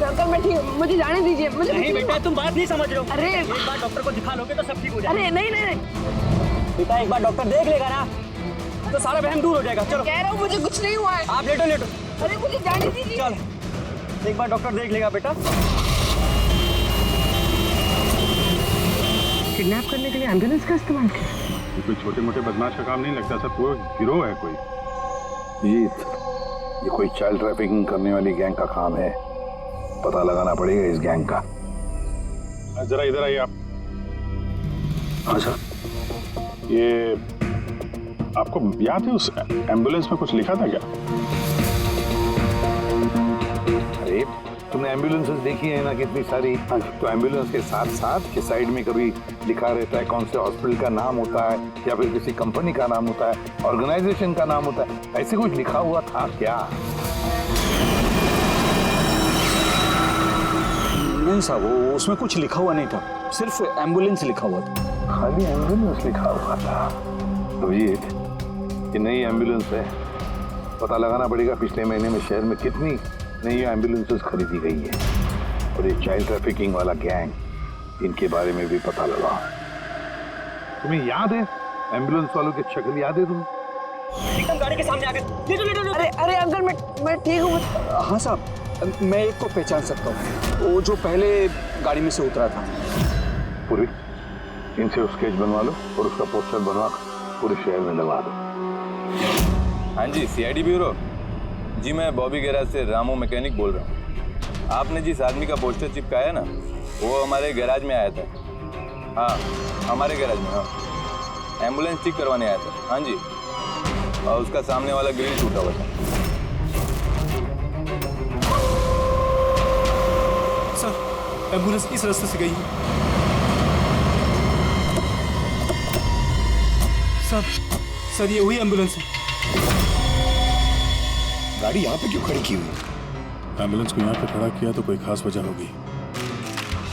Uncle मैं ठीक, मुझे जाने दीजिए। मुझे नहीं बेटा, तुम बात नहीं समझ रहे हो। अरे एक बार डॉक्टर को दिखा लोगे तो सब ठीक हो जाएगा। अरे नहीं नहीं नहीं, बेटा एक बार डॉक्टर देख लेगा ना तो सारा वहम दूर हो जाएगा। चलो कह रहा हूँ मुझे कुछ नहीं हुआ है। आप लेटो लेटो। अरे मुझे जाने दीजिए। चल एक बार डॉक्टर देख लेगा बेटा। किडनैप करने के लिए एम्बुलेंस का इस्तेमाल किया? ये कोई छोटे मोटे बदमाश का काम नहीं लगता सर, पूरा गिरोह है कोई। जीत, ये कोई चाइल्ड ट्रैफिकिंग करने वाली गैंग का काम है। पता लगाना पड़ेगा इस गैंग का। जरा इधर आइए आप। हाँ सर। ये आपको याद है उस एम्बुलेंस में कुछ लिखा था क्या? अरे तुमने एम्बुलेंसेस देखी है ना कितनी सारी, तो एम्बुलेंस के साथ साथ के साइड में कभी लिखा रहता है कौन से हॉस्पिटल का नाम होता है या फिर किसी कंपनी का नाम होता है, ऑर्गेनाइजेशन का नाम होता है। ऐसे कुछ लिखा हुआ था क्या? नहीं साहब, वो उसमें कुछ लिखा हुआ नहीं था, सिर्फ एम्बुलेंस लिखा हुआ था। खाली एम्बुलेंस लिखा हुआ था। अभिजीत, ये नई एम्बुलेंस है, पता लगाना पड़ेगा पिछले महीने में शहर में कितनी नई एम्बुलेंसेस खरीदी गई है। और ये चाइल्ड ट्रैफिकिंग वाला गैंग, इनके बारे में भी पता लगाओ। तुम्हें याद है एम्बुलेंस वालों की शक्ल याद है तुम्हें? एकदम गाड़ी के सामने आ गए। लेटो। अरे अरे अंकल मैं ठीक हूँ। हाँ साहब, मैं एक को पहचान सकता हूँ, वो जो पहले गाड़ी में से उतरा था। पूरी इनसे स्केच बनवा लो और उसका पोस्टर बनवा पूरे शहर में लगा दो। हाँ जी, सीआईडी ब्यूरो जी, मैं बॉबी गैराज से रामू मैकेनिक बोल रहा हूँ। आपने जिस आदमी का पोस्टर चिपकाया ना, वो हमारे गैराज में आया था। हाँ, हमारे गैराज में। हाँ, एम्बुलेंस ठीक करवाने आया था। हाँ जी, और उसका सामने वाला ग्रिल टूटा हुआ था। सर, एम्बुलेंस इस रास्ते से गई है। सर ये वही एम्बुलेंस है। गाड़ी यहाँ पे क्यों खड़ी की हुई? एम्बुलेंस को यहाँ पे खड़ा किया तो कोई खास वजह होगी।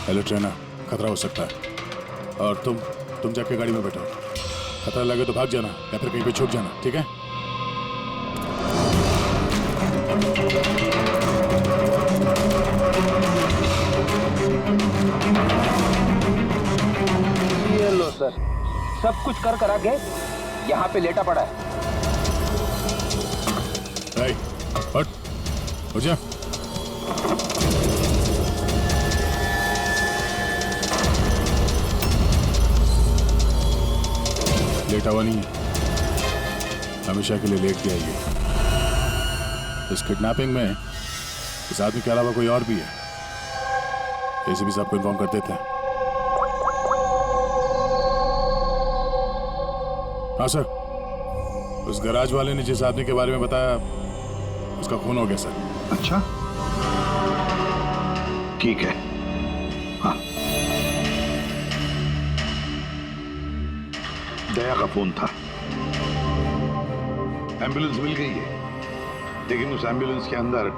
हेलो ट्रेनर, खतरा हो सकता है। और तुम जाके गाड़ी में बैठो। खतरा लगे तो भाग जाना या फिर कहीं पे छुप जाना, ठीक है? ये लो सर, सब कुछ कर करा के यहाँ पे लेटा पड़ा है। हट, हो जा। लेटा हुआ नहीं है, हमेशा के लिए लेट गया ये। इस किडनैपिंग में इस आदमी के अलावा कोई और भी है, ऐसे भी सबको इन्फॉर्म कर देते हैं। हाँ सर, उस गैराज वाले ने जिस आदमी के बारे में बताया उसका खून हो गया सर। अच्छा, ठीक है। हाँ, दया का फोन था। एम्बुलेंस मिल गई है, लेकिन उस एम्बुलेंस के अंदर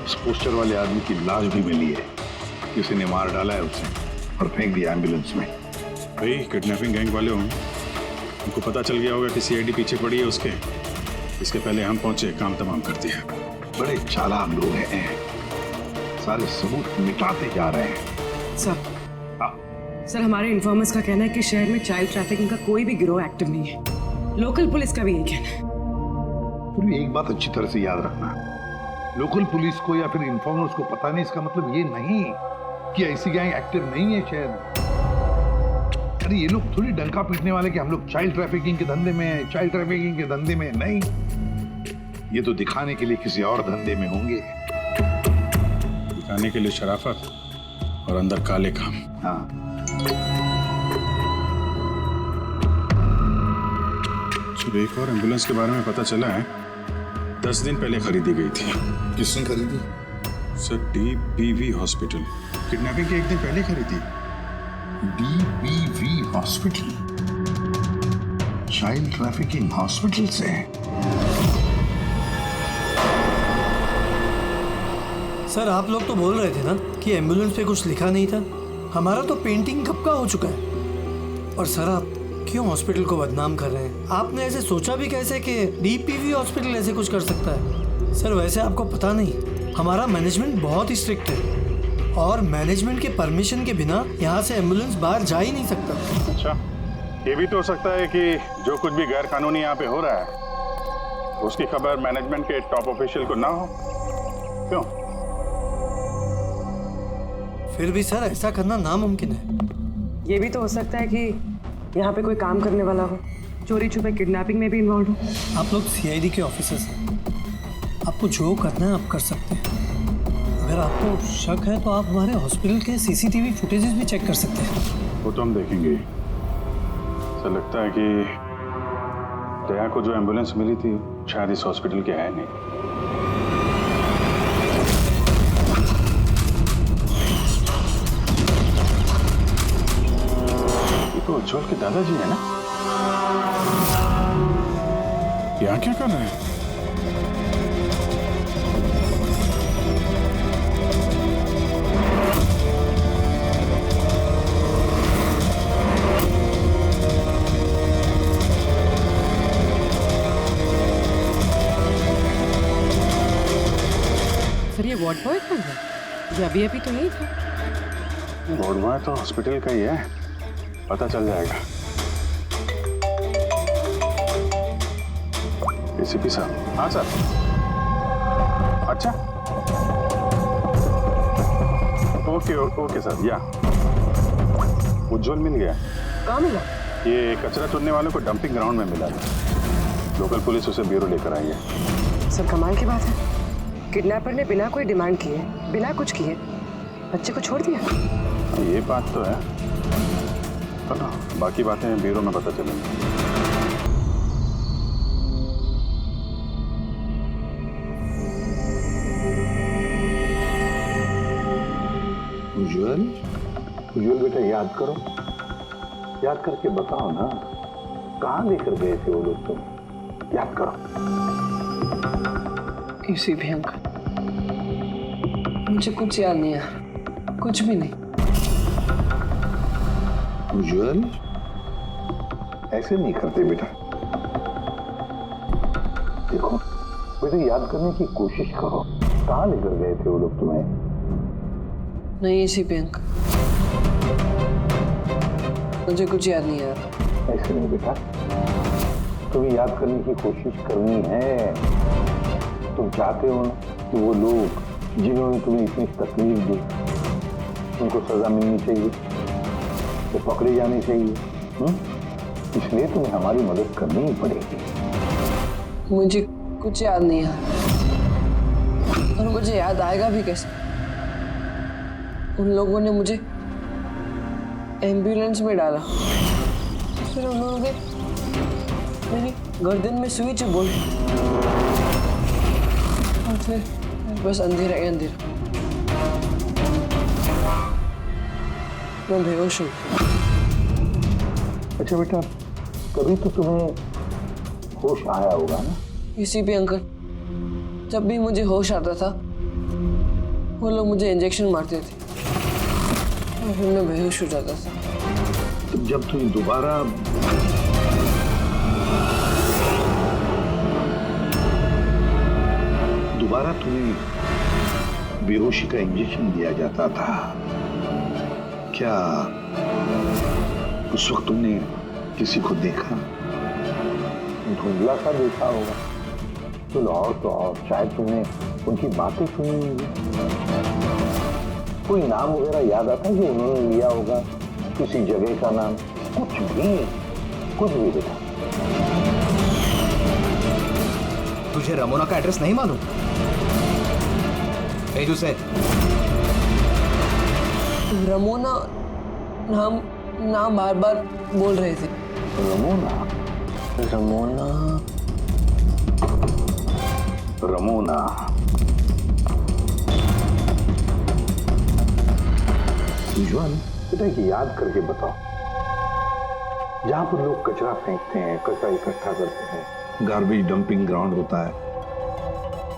उस पोस्टर वाले आदमी की लाश भी मिली है। किसी ने मार डाला है उसे और फेंक दिया एम्बुलेंस में। भाई किडनैपिंग गैंग वाले हों, उनको पता चल गया होगा कि सीआईडी पीछे पड़ी है उसके। इसके पहले हम पहुंचे, काम तमाम कर दिया। बड़े चालाक लोग हैं, सारे सबूत मिटाते जा रहे हैं। सर हमारे इन्फॉर्मर्स का कहना है कि शहर में चाइल्ड ट्रैफिकिंग का कोई भी गिरोह एक्टिव नहीं है। लोकल पुलिस का भी यही कहना है। पूरी एक बात अच्छी तरह से याद रखना, लोकल पुलिस को या फिर इन्फॉर्मर्स को पता नहीं, इसका मतलब ये नहीं कि ऐसी गैंग एक्टिव नहीं है शहर में। अरे ये लोग थोड़ी डंका पीटने वाले कि हम लोग चाइल्ड ट्रैफिकिंग के धंधे में हैं, चाइल्ड ट्रैफिकिंग के धंधे में नहीं। ये तो दिखाने के लिए किसी और धंधे में होंगे। दिखाने के लिए शराफत और अंदर काले काम। हाँ, सुबह एक और एम्बुलेंस के बारे में पता चला है, 10 दिन पहले खरीदी गई थी। किसने खरीदी? Sir, DBV hospital. किडनैपिंग के एक दिन पहले खरीदी। DBV hospital, child trafficking hospital से। सर आप लोग तो बोल रहे थे ना कि एम्बुलेंस पे कुछ लिखा नहीं था। हमारा तो पेंटिंग कब का हो चुका है। और सर आप क्यों हॉस्पिटल को बदनाम कर रहे हैं? आपने ऐसे सोचा भी कैसे कि DBV हॉस्पिटल ऐसे कुछ कर सकता है? सर वैसे आपको पता नहीं, हमारा मैनेजमेंट बहुत ही स्ट्रिक्ट है। और मैनेजमेंट के परमिशन के बिना यहाँ से एम्बुलेंस बाहर जा ही नहीं सकता। अच्छा, ये भी तो हो सकता है कि जो कुछ भी गैर कानूनी यहाँ पे हो रहा है उसकी खबर मैनेजमेंट के टॉप ऑफिशियल को ना हो। क्यों? फिर भी सर ऐसा करना नामुमकिन है। ये भी तो हो सकता है कि यहाँ पे कोई काम करने वाला हो, चोरी छुपे किडनैपिंग में भी इन्वॉल्व हो। आप लोग सीआईडी के ऑफिसर्स हैं, आपको जो करना है आप कर सकते हैं। अगर आपको शक है तो आप हमारे हॉस्पिटल के सीसीटीवी फुटेजेस भी चेक कर सकते हैं। वो तो हम देखेंगे। ऐसा लगता है कि दया को जो एम्बुलेंस मिली थी शायद इस हॉस्पिटल के है नहीं। ये तो उज्जवल के दादाजी है ना? यहाँ क्या कर रहे हैं? सर ये वार्ड बॉय कौन है? ये अभी तो नहीं था। वार्ड बॉय तो हॉस्पिटल का ही है, पता चल जाएगा। एसीपी साहब। हाँ सर। अच्छा, ओके सर। या उज्जवल मिल गया। कहाँ मिला? ये कचरा चुनने वालों को डंपिंग ग्राउंड में मिला था। लोकल पुलिस उसे ब्यूरो लेकर आई है। सर कमाल की बात है, किडनैपर ने बिना कोई डिमांड किए, बिना कुछ किए बच्चे को छोड़ दिया। ये बात तो है, पर ना बाकी बातें ब्यूरो में पता चलेंगी। उज्जवल बेटा याद करो, याद करके बताओ ना, कहाँ लेकर गए थे वो लोग तुम? याद करो। किसी भी अंकल, मुझे कुछ याद नहीं है, कुछ भी नहीं। उज्जवल ऐसे नहीं करते बेटा। देखो बेटा, याद करने की कोशिश करो, कहाँ लेकर गए थे वो लोग तुम्हें? नहीं एसीपी अंकल, मुझे कुछ याद नहीं यार। ऐसे नहीं बेटा, तुम्हें याद करने की कोशिश करनी है। तुम चाहते हो ना कि वो लोग जिन्होंने तुम्हें इतनी तकलीफ दी उनको सजा मिलनी चाहिए, वो पकड़े जाने चाहिए। इसलिए तुम्हें हमारी मदद करनी ही पड़ेगी। मुझे कुछ याद नहीं है, और मुझे याद आएगा भी कैसे? उन लोगों ने मुझे एम्बुलेंस में डाला, फिर उन्होंने मेरी गर्दन में सुई चुभोई, और फिर बस अंधेरा ही अंधेरा। मैं बेहोश हूँ। अच्छा बेटा, कभी तो तुम्हें होश आया होगा ना? एसीपी अंकल, जब भी मुझे होश आता था वो लोग मुझे इंजेक्शन मारते थे और फिर मैं बेहोश हो जाता था। तो जब तुम दोबारा तुम्हें बेहोशी का इंजेक्शन दिया जाता था, क्या उस वक्त तुमने किसी को देखा? धुंधला सा देखा होगा। चलो और तो और शायद तुमने उनकी बातें सुनी होंगी। कोई नाम वगैरह याद आता है कि उन्होंने लिया होगा, किसी जगह का नाम? कुछ भी बेटा। तुझे रमोना का एड्रेस नहीं मालूम? भेज उसे। रमोना नाम बार बार बोल रहे थे। रमोना उज्जवल बेटा, याद करके बताओ, जहां पर लोग कचरा फेंकते हैं, कचरा इकट्ठा करते हैं, गार्बेज डंपिंग ग्राउंड होता है,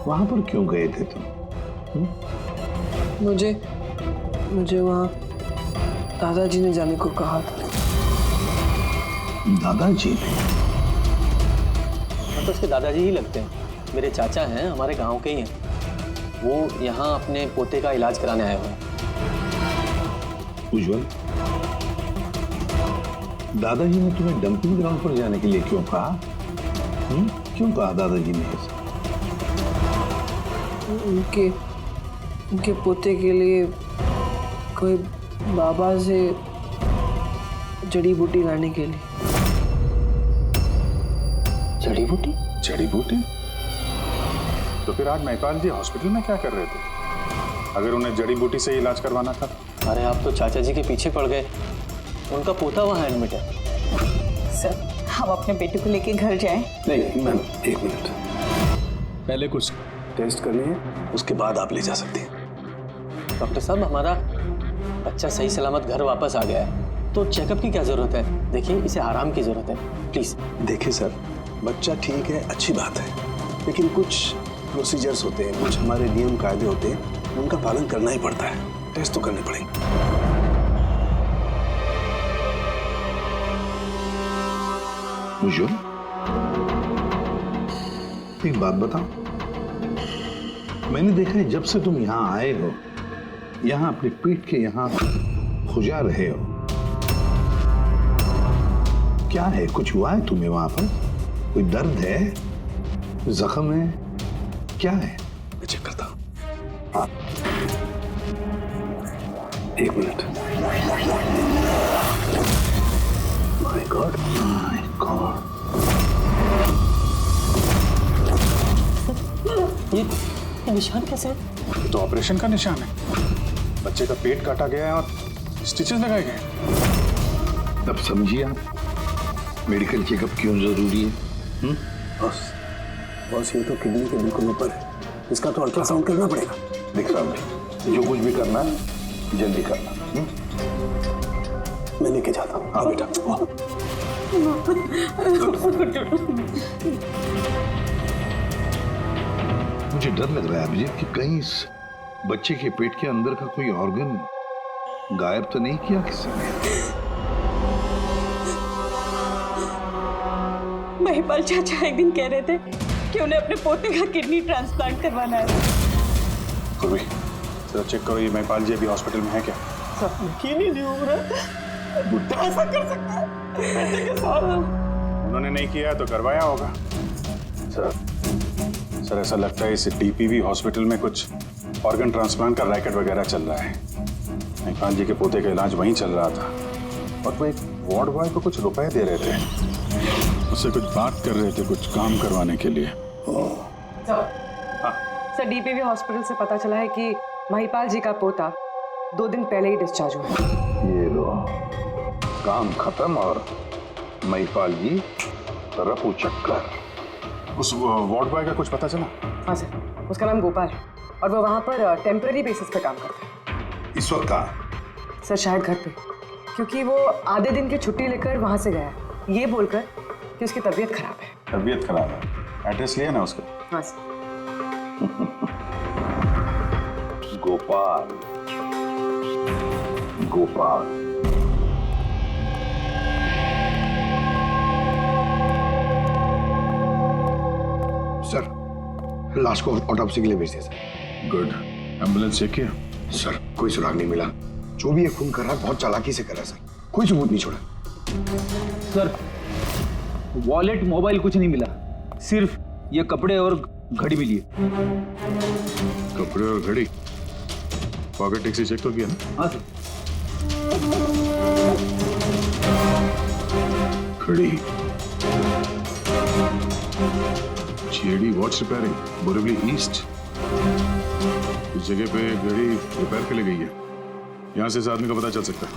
वहां पर क्यों गए थे तुम? मुझे वहां दादाजी ने जाने को कहा था। दादाजी? तो उसके दादाजी ही लगते हैं, मेरे चाचा हैं, हमारे गांव के ही हैं। वो यहाँ अपने पोते का इलाज कराने आए हुए हैं। उज्जवल, दादाजी ने तुम्हें डंपिंग ग्राउंड पर जाने के लिए क्यों कहा? क्यों कहा दादाजी ने ऐसा? उनके पोते के लिए कोई बाबा से जड़ी बूटी लाने के लिए। जड़ी बूटी? जड़ी बूटी? तो फिर आज महिपाल जी हॉस्पिटल में क्या कर रहे थे? अगर उन्हें जड़ी बूटी से इलाज करवाना था? अरे आप तो चाचा जी के पीछे पड़ गए। उनका पोता वहाँ एडमिट है। सर, हम अपने बेटे को लेके घर जाएं? नहीं मैम, एक मिनट, पहले कुछ टेस्ट कर लिए, उसके बाद आप ले जा सकते हैं। डॉक्टर साहब, हमारा बच्चा सही सलामत घर वापस आ गया है, तो चेकअप की क्या जरूरत है? देखिए, इसे आराम की जरूरत है, प्लीज। देखिए सर, बच्चा ठीक है, अच्छी बात है, लेकिन कुछ प्रोसीजर्स होते हैं, कुछ हमारे नियम कायदे होते हैं, उनका पालन करना ही पड़ता है। टेस्ट तो करने पड़ेंगे। उज्जवल, एक बात बताओ, मैंने देखा है जब से तुम यहाँ आए हो, यहाँ अपने पीठ के यहाँ खुजा रहे हो। क्या है, कुछ हुआ है तुम्हें वहां पर? कोई दर्द है, जख्म है, क्या है? मैं चेक करता हूँ। हाँ, एक minute. My God, my God, ये निशान कैसे है? ये तो ऑपरेशन का निशान है। बच्चे का पेट काटा गया है और स्टिचेस लगाए गए हैं। अब समझिए आप मेडिकल चेकअप क्यों जरूरी है? बॉस, ये तो किडनी के बिल्कुल ऊपर है, इसका तो अल्ट्रासाउंड करना पड़ेगा। देख रहा हूँ, जो कुछ भी करना है जल्दी करना। मैं लेके जाता हूँ। हाँ बेटा। मुझे डर लग रहा है अभिजीत कि कहीं इस बच्चे के पेट के अंदर का कोई ऑर्गन गायब तो नहीं किया किसी ने? महिपाल चाचा एक दिन कह रहे थे कि उन्हें अपने पोते का किडनी ट्रांसप्लांट करवाना है। कुर्बी, जरा चेक करो, ये महिपाल जी अभी हॉस्पिटल में है क्या? यकीन ही नहीं हो रहा, बुढ़ा ऐसा कर सकता है बेटे के साथ। उन्होंने नहीं किया तो करवाया होगा। सर, ऐसा लगता है इस डीपीवी हॉस्पिटल में कुछ ऑर्गन ट्रांसप्लांट का रैकेट वगैरह चल रहा है। महिपाल जी के पोते का इलाज वहीं चल रहा था और वो एक वार्ड बॉय को कुछ रुपए दे रहे थे, उससे कुछ बात कर रहे थे, कुछ काम करवाने के लिए। सर, डीपीवी हॉस्पिटल से पता चला है कि महिपाल जी का पोता 2 दिन पहले ही डिस्चार्ज हुआ। ये लो, काम खत्म और महिपाल जी रफू चक्कर। उस वार्ड बॉय का कुछ पता चला? हाँ सर, उसका नाम गोपाल है और वो वहाँ पर टेम्पररी बेसिस पे काम करता है। इस वक्त कहाँ? सर, शायद घर पे, क्योंकि वो आधे दिन की छुट्टी लेकर वहाँ से गया है, ये बोलकर कि उसकी तबीयत खराब है। तबीयत खराब है? एड्रेस लिया ना उसका? हाँ सर। गोपाल, गोपाल। सर, लाश को ऑटोप्सी के लिए भेज दिया सर। गुड। एम्बुलेंस चेक किया? सर, कोई सुराग नहीं मिला। जो भी ये खून कर रहा है बहुत चालाकी से कर रहा है सर, कोई सबूत नहीं छोड़ा। सर, वॉलेट मोबाइल कुछ नहीं मिला, सिर्फ ये कपड़े और घड़ी मिली है। कपड़े और घड़ी? पॉकेट टैक्सी चेक तो किया ना? हाँ सर। घड़ी, JD watch repairing, Borivali east. इस जगह पे घड़ी रिपेयर के लिए गई है, यहाँ से इस आदमी का पता चल सकता है।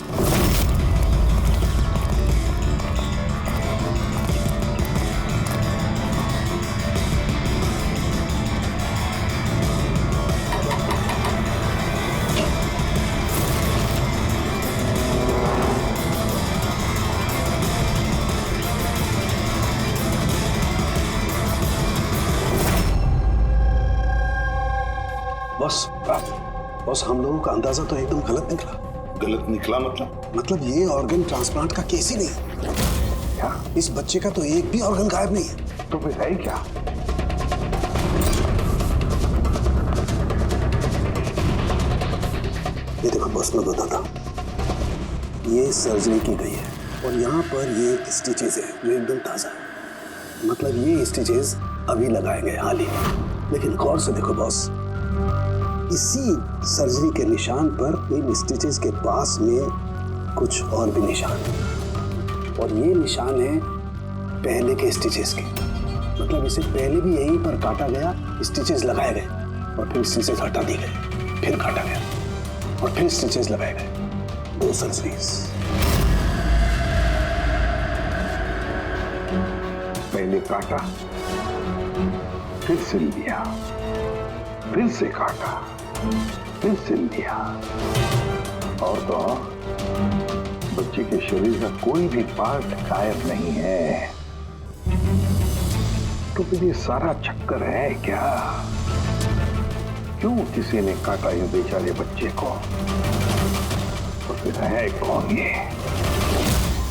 बॉस, हम लोगों का अंदाजा तो एकदम गलत निकला। गलत निकला मतलब ये ऑर्गन ट्रांसप्लांट का केस ही नहीं है। क्या? इस बच्चे का तो एक भी ऑर्गन गायब नहीं है। तो फिर है क्या? ये देखो बॉस, मैं बताता हूं। ये सर्जरी की गई है और यहाँ पर ये स्टिचेस है जो एकदम ताज़ा है। मतलब ये स्टिचेस अभी लगाए गए हाल ही में। लेकिन गौर से देखो बॉस, इसी सर्जरी के निशान पर इन स्टिचेस के पास में कुछ और भी निशान है और ये निशान है पहले के स्टिचेस के। मतलब इसे पहले भी यहीं पर काटा गया, स्टिचेस लगाए गए और फिर स्टिचेस हटा दिए गए, फिर काटा गया और फिर स्टिचेस लगाए गए। 2 सर्जरीज। पहले काटा, फिर सिल दिया, फिर से काटा, फिर सिल दिया। और तो बच्चे के शरीर का कोई भी पार्ट गायब नहीं है। तो फिर ये सारा चक्कर है क्या? क्यों किसी ने काटा ये बेचारे बच्चे को? तो फिर है कौन ये?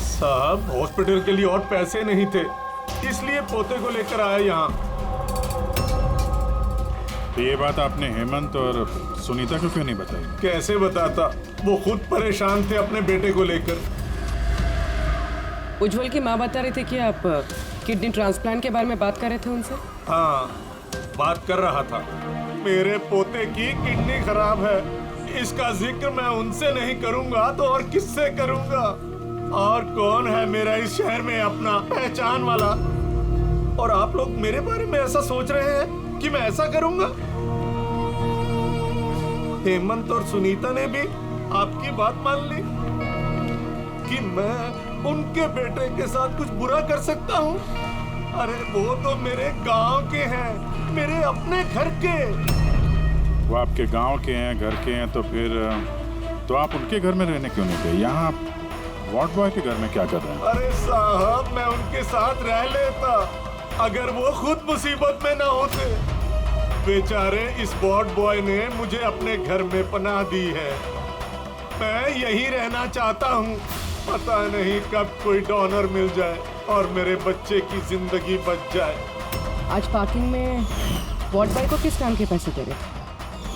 साहब, हॉस्पिटल के लिए और पैसे नहीं थे, इसलिए पोते को लेकर आया यहाँ। तो ये बात आपने हेमंत और सुनीता को क्यों नहीं बताई? कैसे बताता, वो खुद परेशान थे अपने बेटे को लेकर। उज्जवल की माँ बता रही थी कि आप किडनी ट्रांसप्लांट के बारे में बात कर रहे थे उनसे। हाँ, बात कर रहा था। मेरे पोते की किडनी खराब है, इसका जिक्र मैं उनसे नहीं करूंगा तो और किससे करूंगा? और कौन है मेरा इस शहर में अपना पहचान वाला? और आप लोग मेरे बारे में ऐसा सोच रहे हैं कि मैं ऐसा करूंगा? हेमंत और सुनीता ने भी आपकी बात मान ली कि मैं उनके बेटे के साथ कुछ बुरा कर सकता हूँ? अरे वो तो मेरे गांव के हैं, मेरे अपने घर के। वो आपके गांव के हैं, घर के हैं, तो फिर तो आप उनके घर में रहने क्यों नहीं गए? यहाँ आप वार्ड बॉय के घर में क्या कर रहे हैं? अरे साहब, मैं उनके साथ रह लेता अगर वो खुद मुसीबत में ना होते। बेचारे इस वार्ड बॉय ने मुझे अपने घर में पनाह दी है। मैं यही रहना चाहता हूँ। पता नहीं कब कोई डोनर मिल जाए और मेरे बच्चे की जिंदगी बच जाए। आज पार्किंग में वार्ड बॉय को किस काम के पैसे दे रहे थे?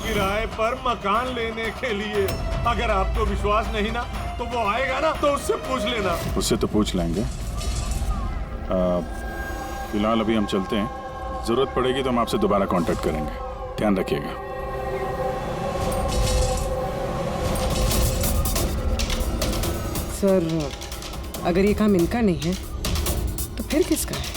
किराए पर मकान लेने के लिए। अगर आपको विश्वास नहीं ना तो वो आएगा ना तो उससे पूछ लेना। उससे तो पूछ लेंगे। फिलहाल अभी हम चलते हैं, जरूरत पड़ेगी तो हम आपसे दोबारा कांटेक्ट करेंगे। ध्यान रखिएगा। सर, अगर ये काम इनका नहीं है तो फिर किसका है?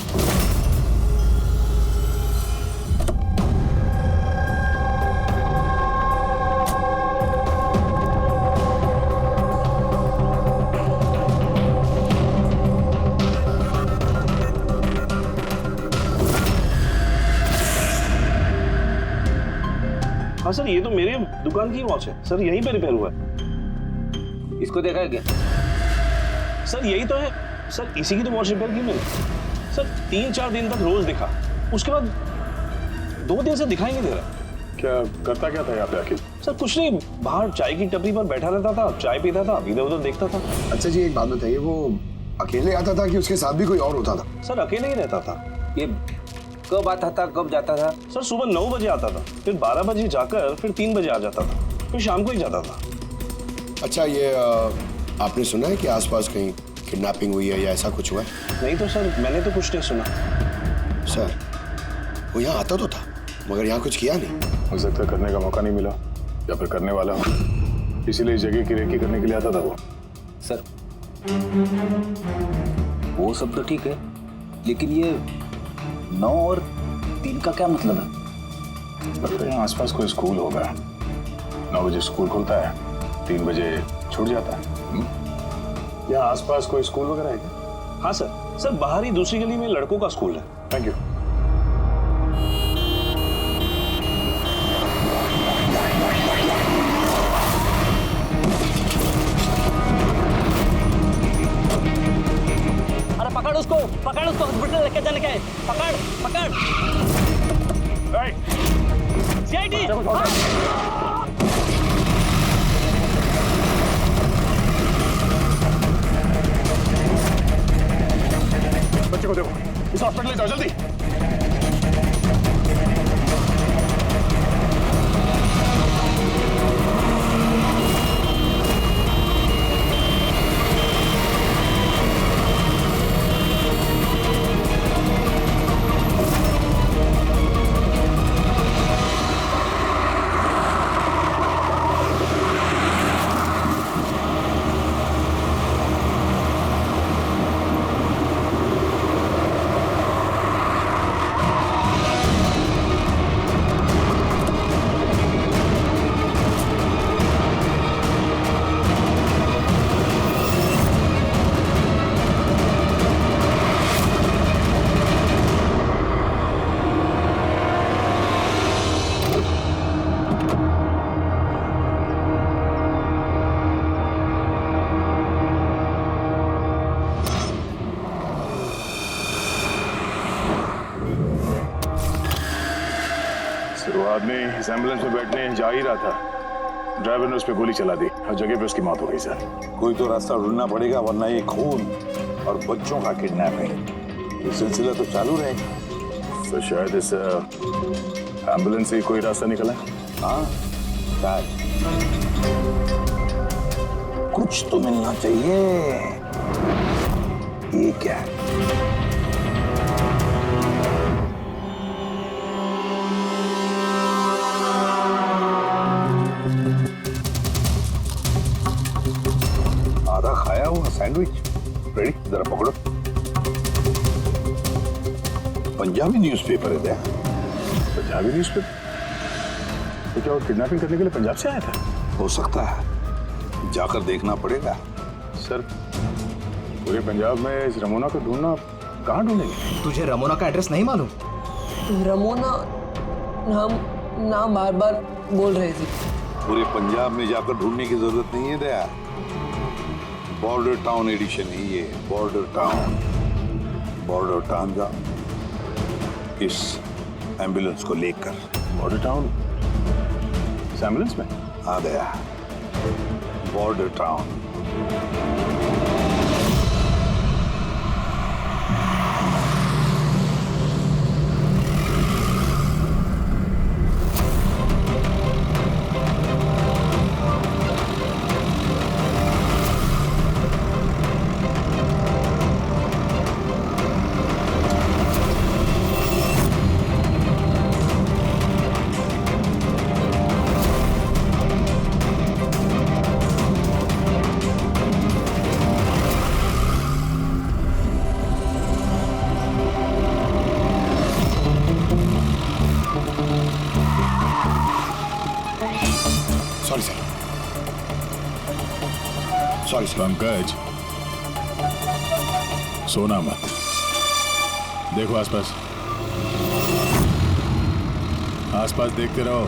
हाँ सर, ये तो मेरे दुकान की वॉच है सर, यहीं पे रिपेयर हुआ है। इसको देखा है क्या? सर यही तो है सर, इसी की तो वॉच रिपेयर की मैंने सर। 3-4 दिन तक रोज दिखा, उसके बाद 2 दिन से दिखाई नहीं दे रहा। क्या करता क्या था यहाँ पे आखिर? सर कुछ नहीं, बाहर चाय की टपरी पर बैठा रहता था, चाय पीता था, इधर उधर देखता था। अच्छा जी, एक बात बताइए, वो अकेले आता था कि उसके साथ भी कोई और होता था? सर अकेले ही रहता था। ये कब आता था, कब जाता था? सर सुबह 9 बजे आता था, फिर 12 बजे जाकर फिर 3 बजे आ जाता था, फिर शाम को ही जाता था। अच्छा, ये आपने सुना है कि आसपास कहीं किडनैपिंग हुई है या ऐसा कुछ हुआ है? नहीं तो सर, मैंने तो कुछ नहीं सुना। सर, वो यहाँ आता तो था मगर यहाँ कुछ किया नहीं। हो सकता है करने का मौका नहीं मिला या फिर करने वाला हो, इसीलिए इस जगह की रेकी करने के लिए आता था वो। सर, वो सब तो ठीक है, लेकिन ये 9 और 3 का क्या मतलब है? लगता है यहाँ आसपास कोई स्कूल होगा। 9 बजे स्कूल खुलता है, 3 बजे छूट जाता है। यहाँ आसपास कोई स्कूल वगैरह है क्या? हाँ सर, बाहर ही दूसरी गली में लड़कों का स्कूल है। Thank you. अरे पकड़ उसको हॉस्पिटल लेके जाने का है। पकड़। सीआईडी। बच्चे को देखो, इस हॉस्पिटल ले जाओ जल्दी। आदमी इस एम्बुलेंस में बैठने जा ही रहा था, ड्राइवर ने उस पर गोली चला दी और जगह पे उसकी मौत हो गई सर। कोई तो रास्ता ढूंढना पड़ेगा, वरना ये खून और बच्चों का किडनैपिंग ये सिलसिला तो चालू रहेगा। तो शायद इस एम्बुलेंस से कोई रास्ता निकला है। हाँ शायद कुछ तो मिलना चाहिए। ये क्या है? आधा खाया हुआ सैंडविच रेडी, जरा पकड़ो। पंजाबी न्यूज़पेपर है क्या? पंजाबी न्यूज़पेपर? तो क्या वो किडनैपिंग करने के लिए पंजाब से आया था? हो सकता है, जाकर देखना पड़ेगा। सर पूरे पंजाब में इस रमोना को ढूंढना कहाँ ढूंढेंगे? तुझे रमोना का एड्रेस नहीं मालूम? रमोना नाम बार बार बोल रहे थे। पूरे पंजाब में जाकर ढूंढने की जरूरत नहीं है दया। बॉर्डर टाउन एडिशन है ये, बॉर्डर टाउन। बॉर्डर टाउन जा इस एम्बुलेंस को लेकर। बॉर्डर टाउन इस एम्बुलेंस में? आ गया border town. Sorry sir, sorry sir. Pankaj सोना मत, देखो आसपास, आसपास देखते रहो।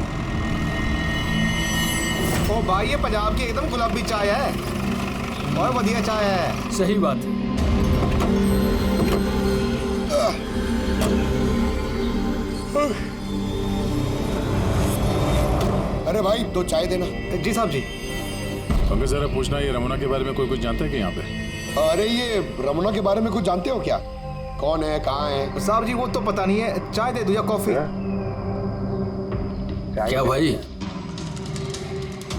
ओ भाई ये पंजाब की एकदम गुलाबी चाय है और बढ़िया चाय है। सही बात है। अरे भाई दो चाय देना। जी साहब जी। पंकज जरा पूछना, ये रमोना के बारे में कोई कुछ जानता है कि यहाँ पे? अरे ये रमोना के बारे में कुछ जानते हो क्या? कौन है, कहाँ है? साहब जी वो तो पता नहीं है, चाय दे दो या कॉफी? क्या भाई?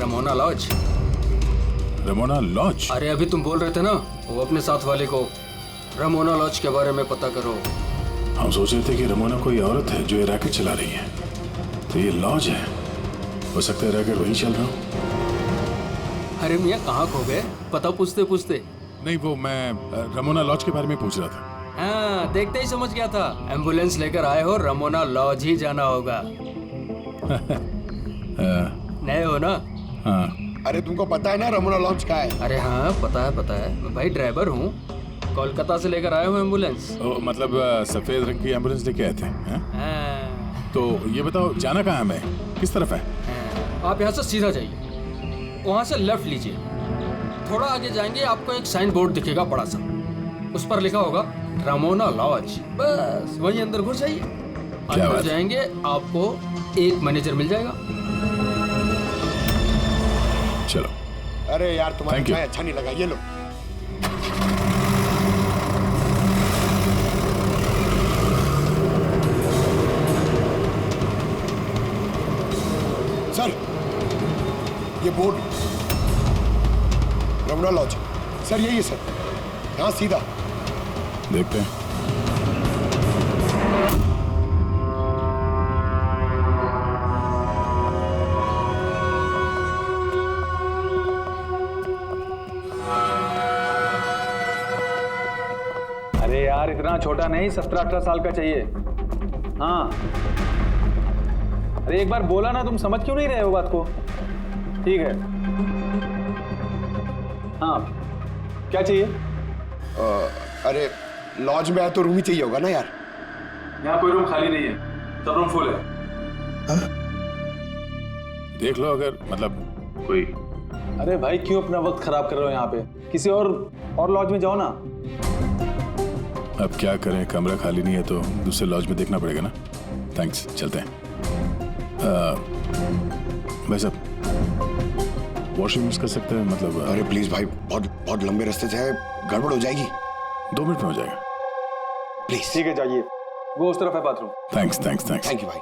Ramona lodge? Ramona lodge? अरे अभी तुम बोल रहे थे ना, वो अपने साथ वाले को रमोना लॉज के बारे में पता करो। हम सोच रहे थे कि रमोना कोई औरत है जो ये रैकेट चला रही है, तो ये लॉज है, हो सकता है रैकेट वही चल रहा हूँ। अरे मियाँ कहाँ खो गए, पता पूछते पूछते? नहीं वो मैं रमोना लॉज के बारे में पूछ रहा था। हाँ देखते ही समझ गया था, एम्बुलेंस लेकर आए हो, रमोना लॉज ही जाना होगा। नए हो ना? हाँ। अरे तुमको पता है ना रमोना लॉज का है? अरे हाँ पता है, मैं भाई ड्राइवर हूँ, कोलकाता से लेकर आए हो एम्बुलेंस। मतलब सफेद रंग की एम्बुलेंस लेके आए थे? हाँ। तो ये बताओ जाना कहाँ है, मैं किस तरफ है? आप यहाँ से सीधा जाइए, वहाँ से लेफ्ट लीजिए, थोड़ा आगे जाएंगे आपको एक साइन बोर्ड दिखेगा बड़ा सा, उस पर लिखा होगा रमोना लॉज, बस वहीं अंदर घुस जाइए। अंदर जाएंगे आपको एक मैनेजर मिल जाएगा। चलो। अरे यार तुम्हारा चाय अच्छा नहीं लगा, ये लो। सर ये बोर्ड रमोना लॉज, सर यही है सर, यहाँ सीधा देखते हैं। अरे यार इतना छोटा नहीं, 17-18 साल का चाहिए। हाँ अरे एक बार बोला ना, तुम समझ क्यों नहीं रहे हो बात को? ठीक है हाँ क्या चाहिए? अरे लॉज में आया तो रूम ही चाहिए होगा ना यार। यहाँ कोई रूम खाली नहीं है, सब रूम फुल है। देख लो अगर मतलब कोई। अरे भाई क्यों अपना वक्त खराब कर रहे हो यहाँ पे, किसी और लॉज में जाओ ना। अब क्या करें, कमरा खाली नहीं है तो दूसरे लॉज में देखना पड़ेगा ना। थैंक्स, चलते हैं। भाई साहब वॉशरूम यूज कर सकते हैं, मतलब अरे प्लीज भाई, बहुत बहुत लंबे रास्ते से है, गड़बड़ हो जाएगी। 2 मिनट में हो जाएगा। प्लीज। ठीक है, जाइए, वो उस तरफ है bathroom. Thanks thanks thanks. Thank you भाई।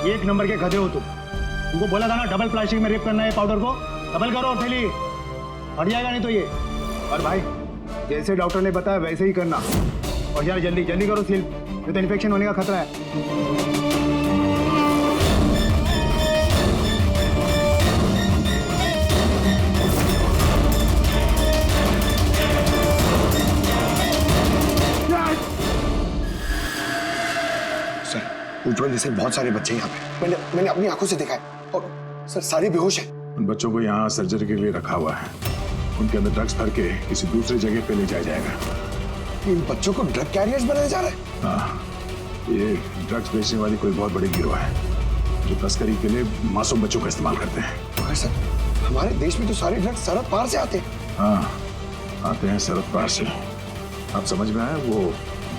एक नंबर के गधे हो तुमको बोला था ना डबल प्लास्टिक में रेप करना है पाउडर को, डबल करो और थैली हट जाएगा नहीं तो ये। और भाई जैसे डॉक्टर ने बताया वैसे ही करना, और यार जल्दी जल्दी करो सील, नहीं तो इन्फेक्शन होने का खतरा है। उज्जवल जैसे बहुत सारे बच्चे यहाँ पे मैंने अपनी आंखों से देखा है, और सर सारे बेहोश हैं। उन बच्चों को यहाँ सर्जरी के लिए रखा हुआ है, उनके अंदर ड्रग्स भर के किसी दूसरी जगह पे ले जाया जाएगा। इन बच्चों को ड्रग कैरियर्स बनाया जा रहा है? हाँ, ये ड्रग्स बेचने वाली कोई बहुत बड़ी गिरोह है जो तस्करी के लिए मासूम बच्चों का इस्तेमाल करते हैं। मगर सर हमारे देश में तो सारे ड्रग्स सरहद पार से आते हैं। हाँ, आते हैं सरहद पार से। आप समझ में आया वो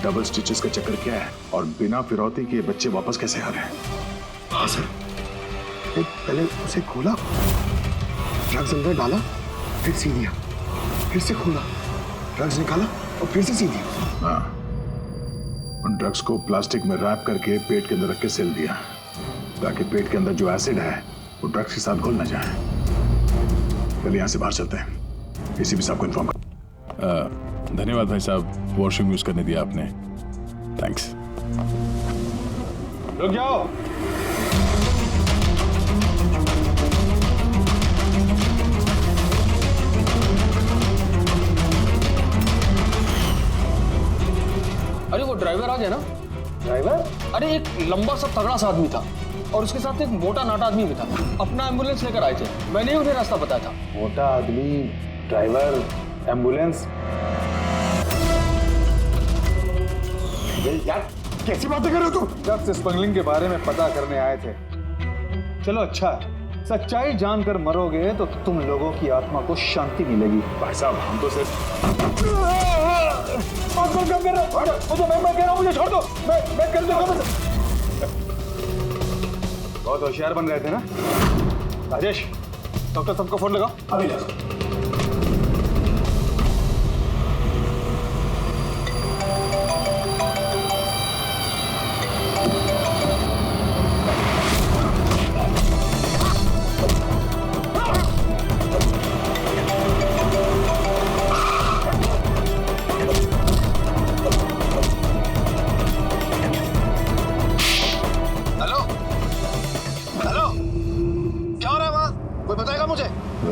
डबल स्टिचेस का चक्कर क्या है, और बिना फिरौती के बच्चे वापस कैसे आ रहे हैं? हाँ सर, पहले उसे खोला, ड्रग्स अंदर डाला, फिर सी दिया, फिर से खोला, ड्रग्स निकाला और फिर से सी दिया। हाँ, उन ड्रग्स को प्लास्टिक में रैप करके पेट के अंदर रख के सिल दिया, ताकि पेट के अंदर जो एसिड है वो ड्रग्स के साथ घुल ना जाए। चलिए यहाँ से बाहर चलते हैं, किसी भी साहब को इन्फॉर्म कर। धन्यवाद भाई साहब, वॉशरूम यूज करने दिया आपने, थैंक्स। रुक जाओ। अरे वो ड्राइवर आ गया ना? ड्राइवर? अरे एक लंबा सा तगड़ा सा आदमी था और उसके साथ एक मोटा नाटा आदमी भी था। अपना एम्बुलेंस लेकर आए थे, मैंने ही उन्हें रास्ता बताया था। मोटा आदमी, ड्राइवर, एम्बुलेंस। यार कैसी बातें कर रहे हो तुम? ड्रग्स स्मगलिंग के बारे में पता करने आए थे। चलो अच्छा, सच्चाई जानकर मरोगे तो तुम लोगों की आत्मा को शांति मिलेगी। भाई साहब हम तो सिर्फ मैं कह रहा हूँ मुझे छोड़ दो, मैं कर दूंगा। बहुत होशियार बन रहे थे ना राजेश? डॉक्टर साहब को फोन लगाओ अभी।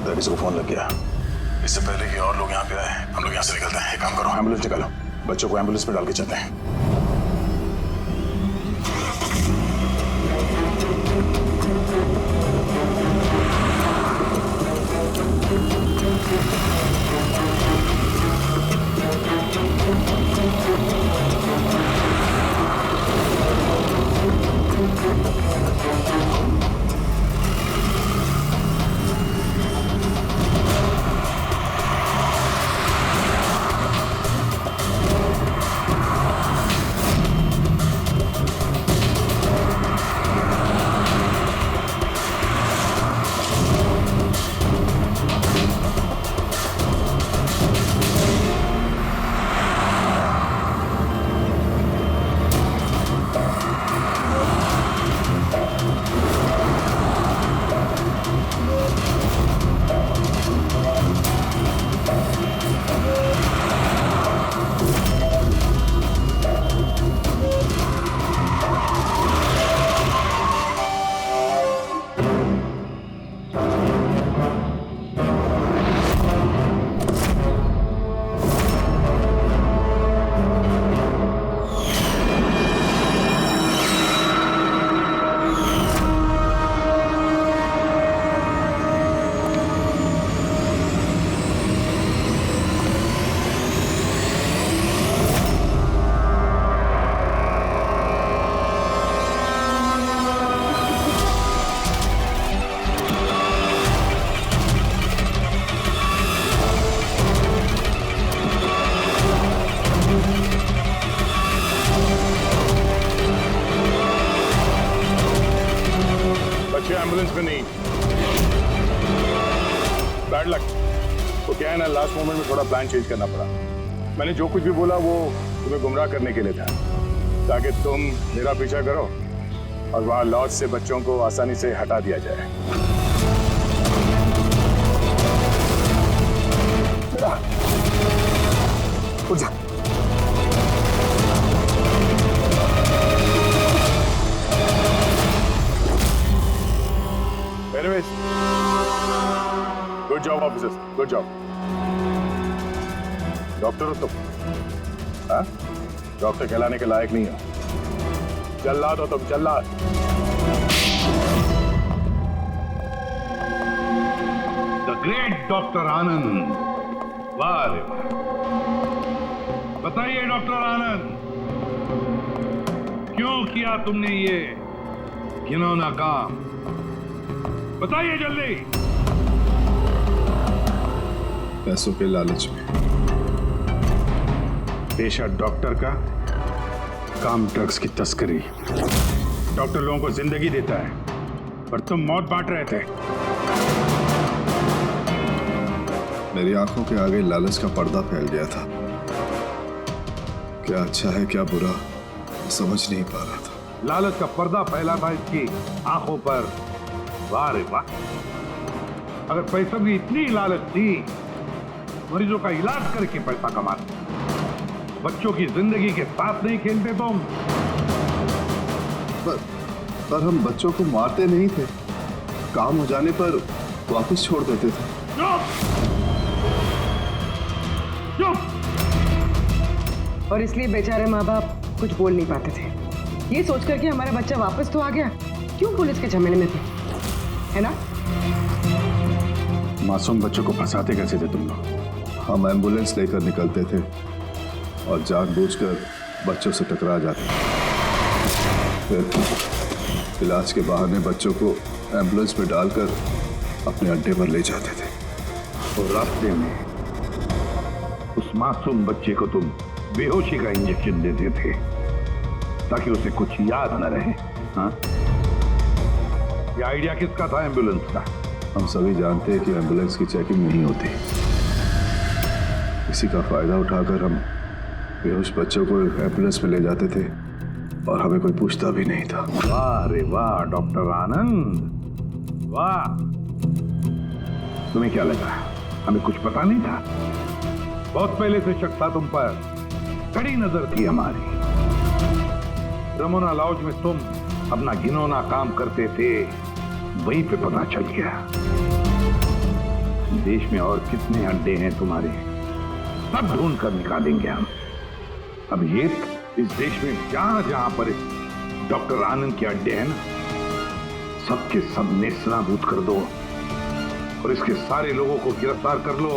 किसी को फोन लग गया। इससे पहले कि और लोग यहाँ पे आए, हम लोग यहाँ से निकलते हैं। एक काम करो, एम्बुलेंस निकालो, बच्चों को एम्बुलेंस में डाल के चलते हैं। एम्बुलेंस में नहीं। Bad luck. तो क्या है ना, लास्ट मोमेंट में थोड़ा प्लान चेंज करना पड़ा। मैंने जो कुछ भी बोला वो तुम्हें गुमराह करने के लिए था, ताकि तुम मेरा पीछा करो और वहां लॉज से बच्चों को आसानी से हटा दिया जाए। उठ जा। Anyways, good job officers, good job. Doctor हो तुम? हाँ? डॉक्टर कहलाने के लायक नहीं हो। जल्लाद हो तुम, जल्लाद। द ग्रेट डॉक्टर आनंद। वाह रे वाह। बताइए डॉक्टर आनंद, क्यों किया तुमने ये घिनौना काम? बताइए जल्दी। पैसों के लालच में। पेशा डॉक्टर का, काम ड्रग्स की तस्करी। डॉक्टर लोगों को जिंदगी देता है, पर तुम मौत बांट रहे थे। मेरी आंखों के आगे लालच का पर्दा फैल गया था। क्या अच्छा है क्या बुरा समझ नहीं पा रहा था। लालच का पर्दा फैला था इसकी आंखों पर। वाह रे वाह। अगर पैसों की इतनी लालच थी, मरीजों का इलाज करके पैसा कमाते, बच्चों की जिंदगी के साथ नहीं खेलते तुम। पर हम बच्चों को मारते नहीं थे, काम हो जाने पर वापस छोड़ देते थे। और इसलिए बेचारे माँ बाप कुछ बोल नहीं पाते थे, ये सोचकर कि हमारा बच्चा वापस तो आ गया, क्यों पुलिस के झमेले में थे, है ना? मासूम बच्चों को फंसाते कैसे थे तुम लोग? हम एम्बुलेंस लेकर निकलते थे और जानबूझकर बच्चों से टकरा जाते, फिर इलाज के बहाने बच्चों को एम्बुलेंस में डालकर अपने अड्डे पर ले जाते थे। और रास्ते में उस मासूम बच्चे को तुम बेहोशी का इंजेक्शन देते थे ताकि उसे कुछ याद न रहे। हाँ? ये आइडिया किसका था एम्बुलेंस का? हम सभी जानते हैं कि एम्बुलेंस की चेकिंग नहीं होती, इसी का फायदा उठाकर हम बेहोश बच्चों को एम्बुलेंस में ले जाते थे और हमें कोई पूछता भी नहीं था। वाह रे वाह डॉक्टर आनंद, वाह। तुम्हें क्या लगा हमें कुछ पता नहीं था? बहुत पहले से शक था तुम पर, कड़ी नजर थी हमारी। रमोना लॉज में तुम अपना घिनौना काम करते थे, वहीं पे पता चल गया। देश में और कितने अड्डे हैं तुम्हारे, सब ढूंढ कर निकालेंगे हम। अब ये इस देश में जहां जहां पर डॉक्टर आनंद के अड्डे हैं ना, सबके सब नेस्तनाबूद कर दो और इसके सारे लोगों को गिरफ्तार कर लो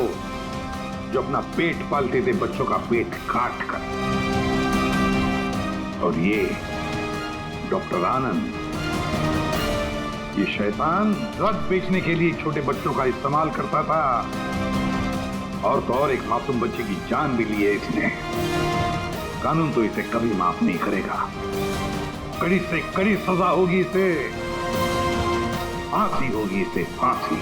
जो अपना पेट पालते थे बच्चों का पेट काट कर। और ये डॉक्टर आनंद, ये शैतान ड्रग बेचने के लिए छोटे बच्चों का इस्तेमाल करता था, और तो और एक मासूम बच्चे की जान भी ली है इसने। कानून तो इसे कभी माफ नहीं करेगा, कड़ी से कड़ी सजा होगी इसे, फांसी होगी इसे, फांसी।